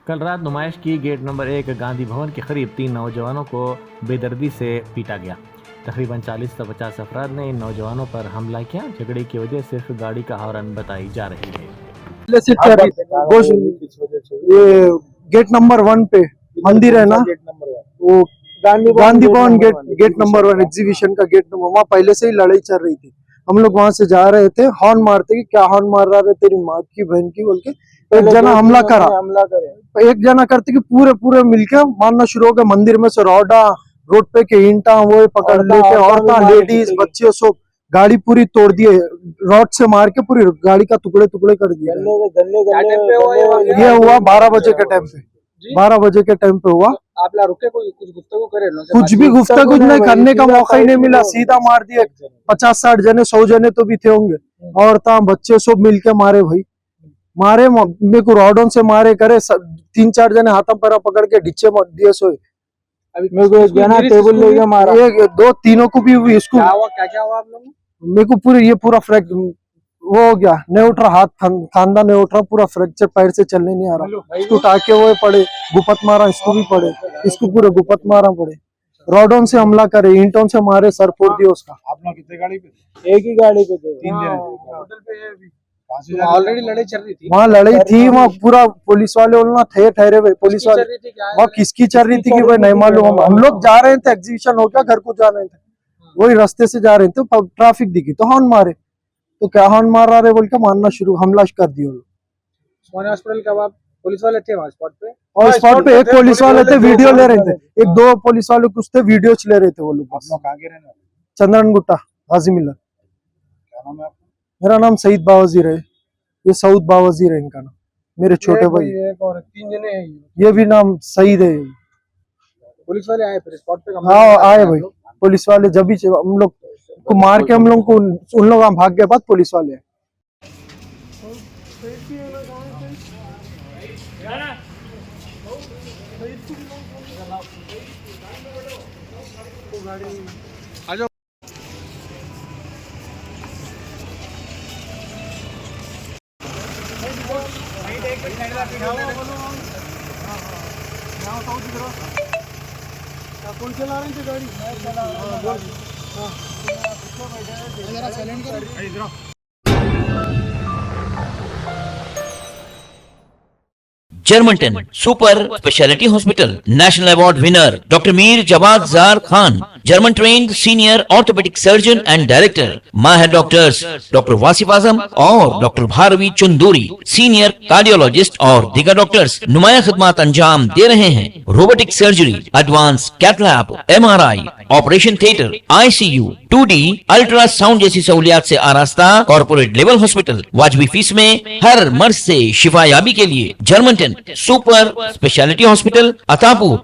कल रात नुमाइश की गेट नंबर 1 गांधी भवन के करीब 3 नौजवानों को बेदर्दी से पीटा गया। तकरीबन 40 से 50 अफराद ने इन नौजवानों पर हमला किया। झगड़े की वजह सिर्फ गाड़ी का हॉर्न बताई जा रही है। ये गेट नंबर 1 पे मंदिर है ना, वो Gandhi Bhavan gate number 1 exhibition का गेट नंबर, वहाँ पहले से ही लड़ाई चल रही थी। हम लोग वहां से जा रहे थे, हॉर्न मारते कि क्या हॉर्न मार रहा है तेरी माँ की बहन की बोल के एक जना हमला करे। एक जना करते कि पूरे मिलके मारना शुरू हो गए। मंदिर में से रोड पे के ईंटा वो पकड़ लेके औरतें लेडीज बच्चे सब गाड़ी पूरी तोड़ दिए, रॉड से मार के पूरी गाड़ी का टुकड़े कर दिए। ये हुआ 12 बजे के टाइम पे, 12 बजे के टाइम पे हुआ। आप लोग रुके, कुछ गुफ्तगू करे? कुछ भी गुफ्तगू नहीं करने का मौका ही नहीं मिला, सीधा मार दिया। 50-60 जने 100 जने तो भी थे होंगे, औरतें बच्चे सब मिलके मारे भाई, मारे मेरे को रॉडों से मारे करे। 3-4 जने हाथों पैरा पकड़ के ढिच्चे दिए सोए। मेरे को एक जना टेबल लेके मारा, एक दो तीनों को भी हुई। इसको क्या हुआ आप लोगों? मेरे को पूरा वो हो गया, नहीं उठ रहा, हाथ खांदा नहीं उठ रहा, पूरा फ्रैक्चर, पैर से चलने नहीं आ रहा। इसको टाके हुए पड़े, गुपत मारा, इसको भी पड़े, इसको पूरे गुपत मारा पड़े। रॉडों से हमला करे, ईंटों से मारे, सर फोड़ दिया उसका। आप लोग कितने गाड़ी पे? एक ही गाड़ी पे थे, 3 जने। ऑलरेडी लड़ाई चल रही थी, वहाँ लड़ाई थी, वहाँ पूरा पुलिस वाले उन्होंने थे ठहरे हुए। पुलिस वाले वहाँ किसकी चल रही थी कि भाई नहीं मालूम। हम लोग जा रहे थे, एग्जीबिशन हो गया, घर को जा रहे थे, वही रास्ते से जा रहे थे, ट्रैफिक दिखी तो हॉर्न मारे, तो क्या हॉर्न मार रहा है बोल के मारना शुरू, हमला कर दिया। उस्मानिया हॉस्पिटल का आप पुलिस वाले थे वहाँ स्पॉट पे? और स्पॉट पे एक पुलिस वाले थे, वीडियो ले रहे थे। एक दो पुलिस वाले कुछ थे, वीडियो ले रहे थे वो लोग। चंद्रन गुट्टा, हाजी मिलर। क्या नाम है आपका? मेरा नाम सईद बावजीर है, ये सऊद बावजीर है इनका नाम, मेरे छोटे भाई। 3 जने हैं, ये भी नाम सईद है। पुलिस वाले आए फिर स्पॉट पे? हाँ आए भाई पुलिस वाले, जब भी हम लोग को मार के हम लोग को उन लोग भाग गए, बाद पुलिस वाले। कौन चला रहे थे गाड़ी? मैं चला रहा हूं। Germanton super speciality hospital, national award winner doctor Mir Jawad Jar Khan, German trained senior orthopaedic surgeon and director, माहिर डॉक्टर्स डॉक्टर वासिफ आजम और doctor Bharvi Chanduri, senior cardiologist और दीगर डॉक्टर्स नुमाया खिदमत अंजाम दे रहे हैं। Robotic surgery, advance cath lab, MRI, operation theatre, ICU, 2D ultrasound जैसी सहूलियात से आरास्ता कॉर्पोरेट लेवल हॉस्पिटल, वाजबी फीस में हर मर्ज से शिफायाबी के लिए Germanton super speciality hospital, Attapur.